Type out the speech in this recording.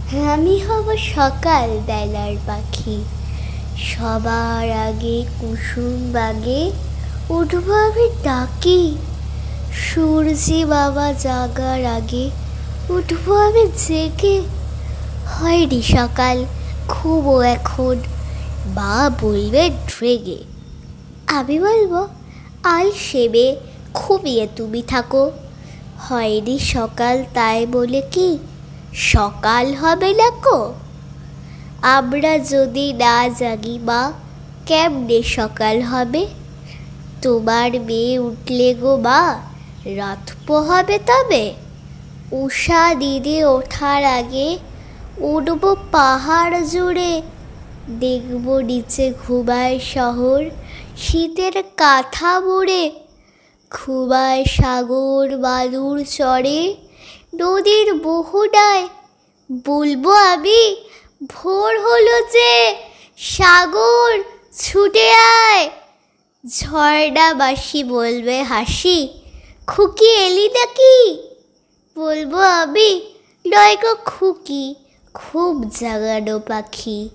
আমি হব সকাল বেলার পাখি, সবার আগে কুসুম বাগে উঠবো আমি ডাকি। সূর্যি বাবা জাগার আগে উঠবো আমি জেগে। হয়নি সকাল খুবও এখন, বা বলবে ড্রেগে। আমি বলবো আল সেবে ঘুমিয়ে তুমি থাকো। হয়নি সকাল তাই বলে কি সকাল হবে না কো। আমরা যদি না জাগি মা কেমনে সকাল হবে। তোমার মেয়ে উঠলে গো মা রাত পোহাবে তবে। উষা দিদি ওঠার আগে উঠবো পাহাড় জুড়ে। দেখবো নিচে ঘুমায় শহর শীতের কাঁথা মুড়ে। ঘুমায় সাগর বালুর চরে নদীর মোহনায়। বলবো আমি ভোর হলো যে সাগর ছুটে আয়। ঝর্ণা বাসি বলবে হাসি খুকি এলি নাকি। বলবো আমি নয় গো খুকি খুব জাগানো পাখি।